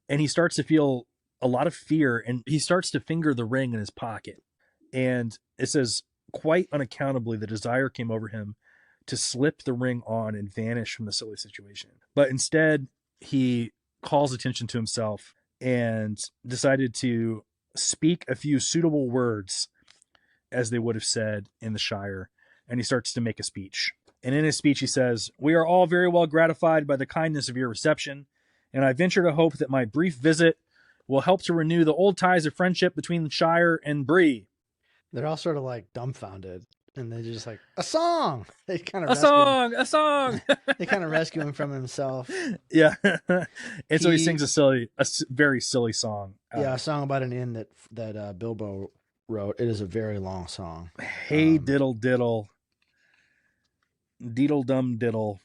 And he starts to feel a lot of fear, and he starts to finger the ring in his pocket. And it says, quite unaccountably, the desire came over him to slip the ring on and vanish from the silly situation. But instead, he calls attention to himself and decided to speak a few suitable words as they would have said in the Shire. And he starts to make a speech. And in his speech, he says, "We are all very well gratified by the kindness of your reception, and I venture to hope that my brief visit will help to renew the old ties of friendship between the Shire and Bree." They're all sort of like dumbfounded. And they're just like, a song. They kind of A rescue him. song, a song. They kind of rescue him from himself. Yeah. And so he sings a very silly song. A song about an inn that Bilbo wrote. It is a very long song. Hey diddle diddle, deedle dum diddle.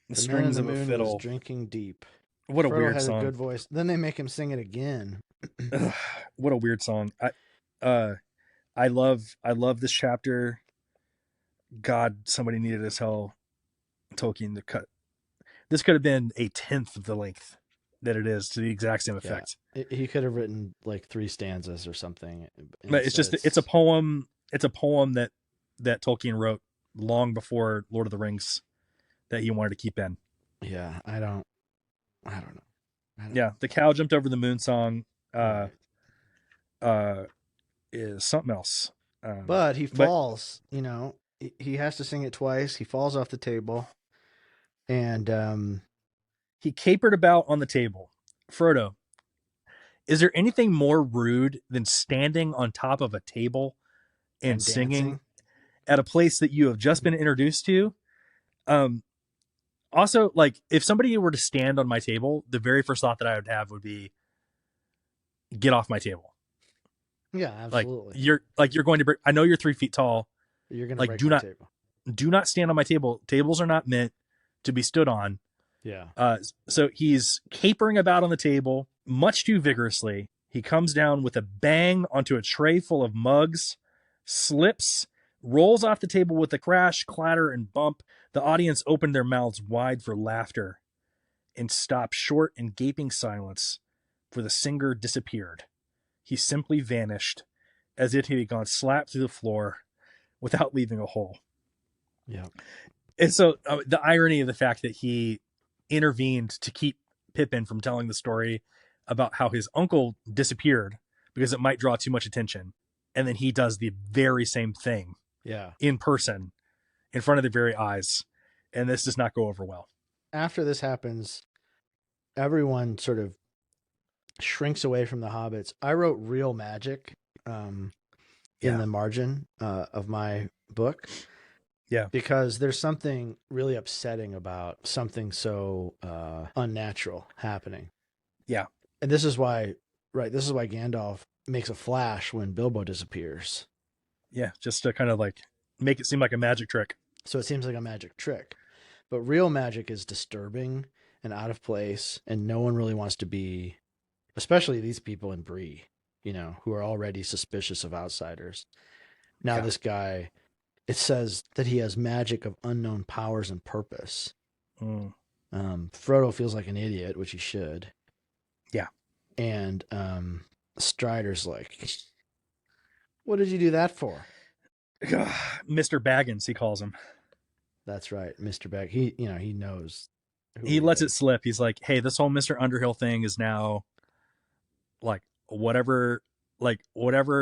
The strings of a fiddle. Was drinking deep. What a Frodo weird had song. A good voice. Then they make him sing it again. What a weird song. I love this chapter. God, somebody needed as hell Tolkien to cut. This could have been a 1/10 of the length that it is to the exact same effect. Yeah. He could have written like 3 stanzas or something. But it's a poem. It's a poem that Tolkien wrote long before Lord of the Rings that he wanted to keep in. Yeah, I don't know. Yeah, the cow jumped over the moon song is something else. But he falls, he has to sing it twice. He falls off the table. And he capered about on the table. Frodo, is there anything more rude than standing on top of a table and singing at a place that you have just been introduced to? Also, like, if somebody were to stand on my table, the very first thought that I would have would be, get off my table. Yeah, absolutely. You're going to break. I know you're 3 feet tall. You're going to break my table. Do not stand on my table. Tables are not meant to be stood on. Yeah. So he's capering about on the table much too vigorously. He comes down with a bang onto a tray full of mugs, slips, rolls off the table with a crash, clatter, and bump. The audience opened their mouths wide for laughter and stopped short in gaping silence, for the singer disappeared. He simply vanished, as if he had gone slap through the floor without leaving a hole. Yeah. And so the irony of the fact that he intervened to keep Pippin from telling the story about how his uncle disappeared because it might draw too much attention. And then he does the very same thing in person in front of their very eyes. And this does not go over well. After this happens, everyone sort of shrinks away from the hobbits. I wrote real magic in the margin of my book. Yeah. Because there's something really upsetting about something so unnatural happening. Yeah. And this is why Gandalf makes a flash when Bilbo disappears. Yeah, just to kind of like make it seem like a magic trick. So it seems like a magic trick. But real magic is disturbing and out of place, and no one really wants to be, especially these people in Bree, who are already suspicious of outsiders. Now this guy, it says that he has magic of unknown powers and purpose. Frodo feels like an idiot, which he should. Yeah. And Strider's like, what did you do that for? Mr. Baggins, he calls him. That's right, Mr. Bag. He knows. He lets it slip. He's like, hey, this whole Mr. Underhill thing is now like whatever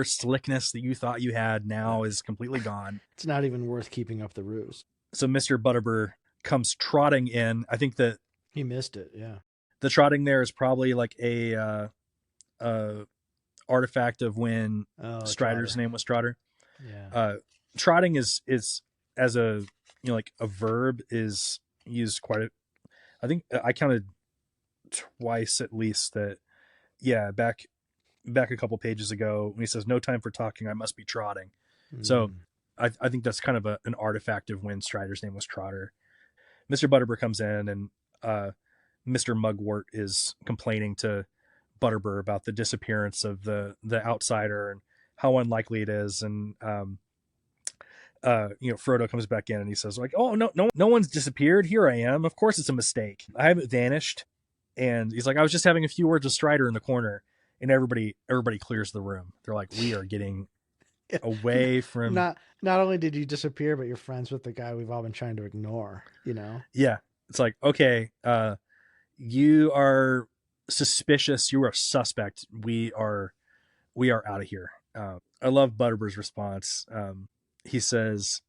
slickness that you thought you had now is completely gone. It's not even worth keeping up the ruse. So Mr. Butterbur comes trotting in. I think that he missed it. Yeah. The trotting there is probably like a artifact of when Strider's name was Trotter. Yeah. Trotting is as a like a verb is used quite I think I counted twice at least that back a couple pages ago when he says no time for talking, I must be trotting. So I think that's kind of an artifact of when Strider's name was Trotter. Mr. Butterbur comes in and Mr. Mugwort is complaining to Butterbur about the disappearance of the outsider and how unlikely it is. And Frodo comes back in and he says like, oh, no one's disappeared. Here I am. Of course it's a mistake. I haven't vanished. And he's like, I was just having a few words with Strider in the corner. And everybody clears the room. They're like, we are getting away from. Not only did you disappear, but you're friends with the guy we've all been trying to ignore. Yeah, it's like, okay, you are suspicious. You are a suspect. We are out of here. I love Butterbur's response. He says,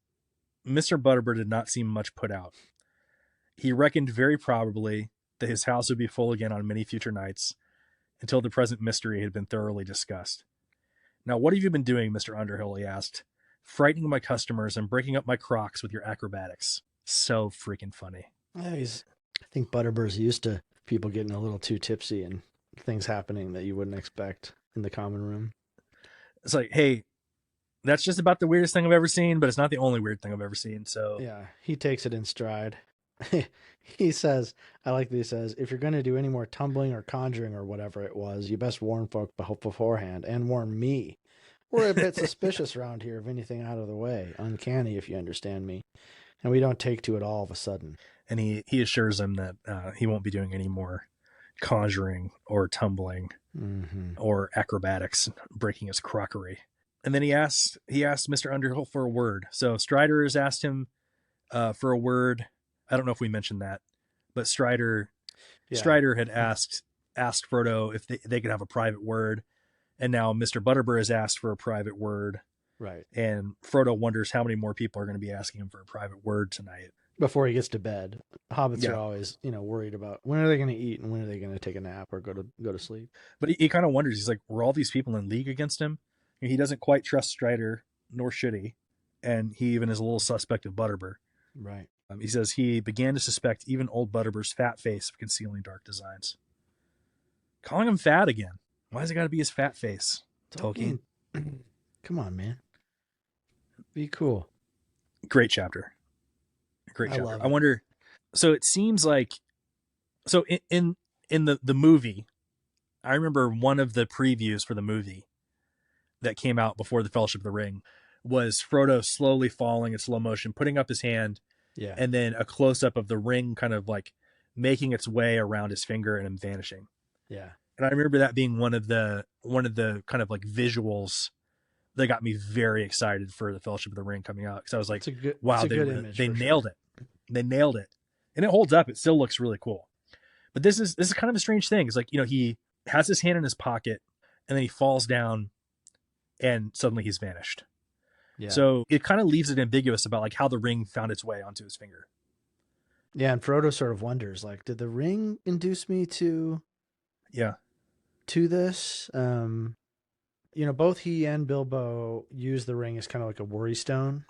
Mr. Butterbur did not seem much put out. He reckoned very probably that his house would be full again on many future nights, until the present mystery had been thoroughly discussed. Now, what have you been doing, Mr. Underhill? He asked, frightening my customers and breaking up my crocs with your acrobatics. So freaking funny. Yeah, I think Butterbur's used to people getting a little too tipsy and things happening that you wouldn't expect in the common room. It's like, hey, that's just about the weirdest thing I've ever seen, but it's not the only weird thing I've ever seen. So yeah, he takes it in stride. He says, I like that he says, if you're going to do any more tumbling or conjuring or whatever it was, you best warn folk beforehand and warn me. We're a bit suspicious around here of anything out of the way. Uncanny, if you understand me. And we don't take to it all of a sudden. And he assures him that he won't be doing any more conjuring or tumbling or acrobatics, breaking his crockery. And then he asked Mr. Underhill for a word. So Strider has asked him for a word. I don't know if we mentioned that, but Strider had asked Frodo if they could have a private word. And now Mr. Butterbur has asked for a private word. Right. And Frodo wonders how many more people are going to be asking him for a private word tonight. Before he gets to bed. Hobbits are always, worried about when are they going to eat and when are they going to take a nap or go to sleep. But he kind of wonders, he's like, were all these people in league against him? And he doesn't quite trust Strider, nor should he. And he even is a little suspect of Butterbur. Right. He says he began to suspect even old Butterbur's fat face of concealing dark designs. Calling him fat again. Why has it got to be his fat face, Tolkien? Come on, man. Be cool. Great chapter. Great chapter. Love it. I wonder. So it seems like, so in the movie, I remember one of the previews for the movie that came out before the Fellowship of the Ring was Frodo slowly falling in slow motion, putting up his hand, and then a close up of the ring kind of like making its way around his finger and him vanishing. Yeah. And I remember that being one of the kind of like visuals that got me very excited for the Fellowship of the Ring coming out. Cause I was like, wow, they nailed it. They nailed it. And it holds up. It still looks really cool. But this is kind of a strange thing. It's like, he has his hand in his pocket and then he falls down and suddenly he's vanished. Yeah. So it kind of leaves it ambiguous about like how the ring found its way onto his finger. Yeah. And Frodo sort of wonders, like, did the ring induce me to this? Both he and Bilbo use the ring as kind of like a worry stone.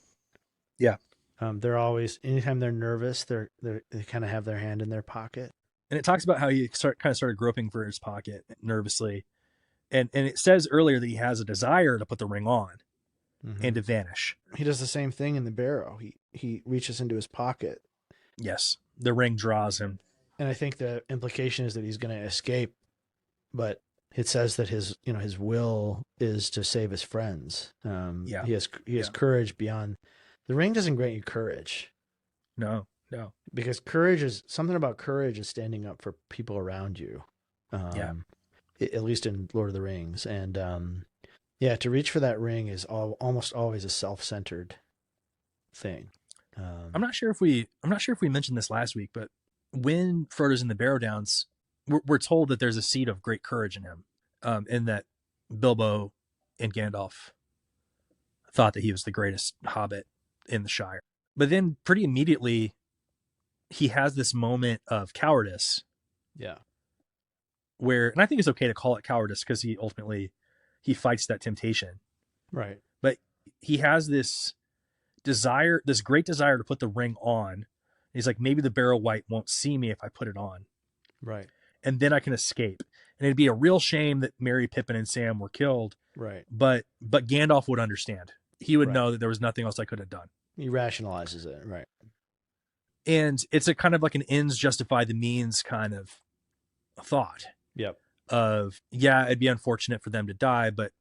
Yeah. They're always, anytime they're nervous, they kind of have their hand in their pocket. And it talks about how he started groping for his pocket nervously. And it says earlier that he has a desire to put the ring on and to vanish. He does the same thing in the barrow. He reaches into his pocket. Yes. The ring draws him. And I think the implication is that he's going to escape, but it says that his will is to save his friends. He has courage beyond. The ring doesn't grant you courage. No. Because courage is standing up for people around you. At least in Lord of the Rings. And to reach for that ring is almost always a self-centered thing. I'm not sure if we mentioned this last week, but when Frodo's in the Barrow Downs, we're told that there's a seed of great courage in him, and that Bilbo and Gandalf thought that he was the greatest hobbit in the Shire. But then pretty immediately he has this moment of cowardice. Yeah. Where, and I think it's okay to call it cowardice because he ultimately fights that temptation. Right. But he has this great desire to put the ring on. He's like, maybe the Barrow Wight won't see me if I put it on. Right. And then I can escape. And it'd be a real shame that Merry, Pippin, and Sam were killed. Right. But Gandalf would understand. He would know that there was nothing else I could have done. He rationalizes it. Right. And it's a kind of like an ends justify the means kind of thought. Yep. It'd be unfortunate for them to die, but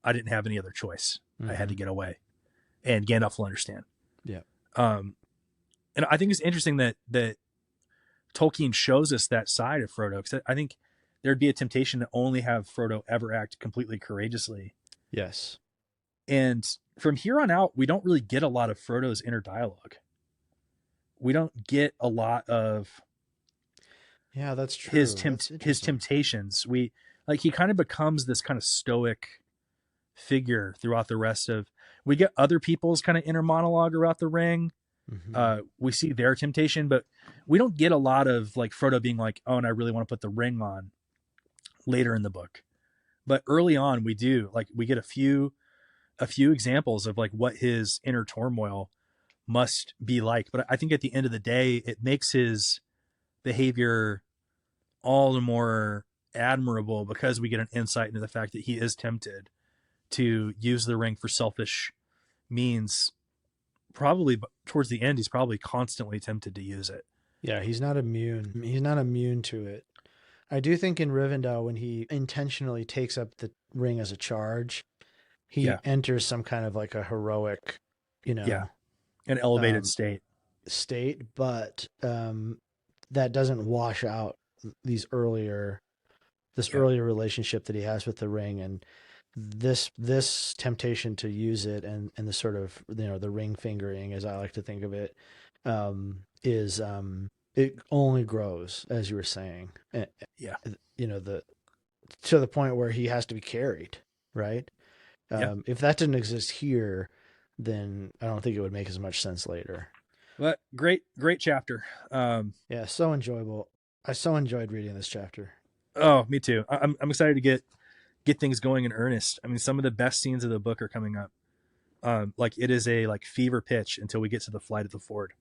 I didn't have any other choice. I had to get away. And Gandalf will understand. Yeah. And I think it's interesting that Tolkien shows us that side of Frodo, because I think there'd be a temptation to only have Frodo ever act completely courageously. Yes. And from here on out, we don't really get a lot of Frodo's inner dialogue. We don't get a lot of that's true. His temptations. He kind of becomes this kind of stoic figure throughout the rest of. We get other people's kind of inner monologue about the ring. We see their temptation, but we don't get a lot of like Frodo being like, "Oh, and I really want to put the ring on." Later in the book, but early on we do. Like we get a few a few examples of like what his inner turmoil must be like. But I think at the end of the day, it makes his behavior all the more admirable because we get an insight into the fact that he is tempted to use the ring for selfish means. Probably towards the end, he's probably constantly tempted to use it. Yeah, he's not immune. He's not immune to it. I do think in Rivendell, when he intentionally takes up the ring as a charge, he enters some kind of like a heroic, an elevated state. But that doesn't wash out this earlier relationship that he has with the ring, and this temptation to use it, and the sort of the ring fingering, as I like to think of it, is it only grows, as you were saying. To the point where he has to be carried, right? If that didn't exist here, then I don't think it would make as much sense later. But great chapter. So enjoyable. I so enjoyed reading this chapter. Oh, me too. I'm excited to get things going in earnest. I mean, some of the best scenes of the book are coming up. Like it is a like fever pitch until we get to the flight of the Ford.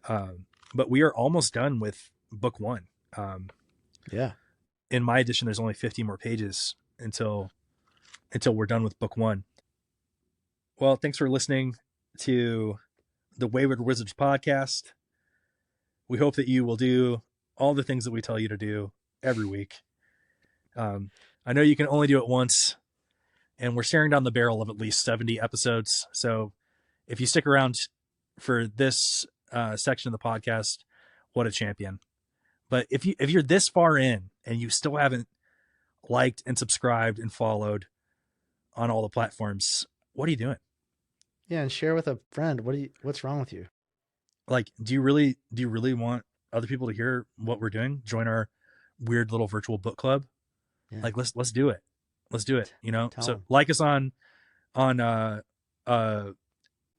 But we are almost done with book 1. In my edition, there's only 50 more pages until we're done with book 1. Well, thanks for listening to the Wayward Wizards podcast. We hope that you will do all the things that we tell you to do every week. I know you can only do it once, and we're staring down the barrel of at least 70 episodes. So if you stick around for this section of the podcast, what a champion. But if you're this far in and you still haven't liked and subscribed and followed on all the platforms, what are you doing? Yeah, and share with a friend. What's wrong with you? Like, do you really want other people to hear what we're doing? Join our weird little virtual book club. Yeah. Like, let's do it. Let's do it. Tell so them. Like us on Apple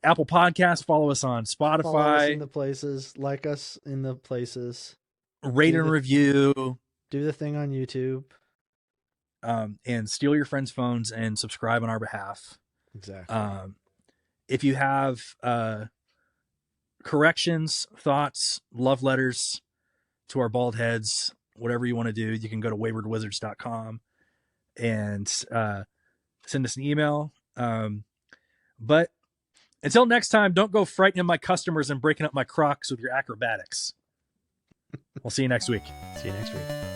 Podcasts, follow us on Spotify. Follow us in the places. Like us in the places. Rate and review. Do the thing on YouTube. And steal your friends' phones and subscribe on our behalf. Exactly. If you have corrections, thoughts, love letters to our bald heads, whatever you want to do, you can go to waywardwizards.com and send us an email. But until next time, don't go frightening my customers and breaking up my Crocs with your acrobatics. We'll see you next week. See you next week.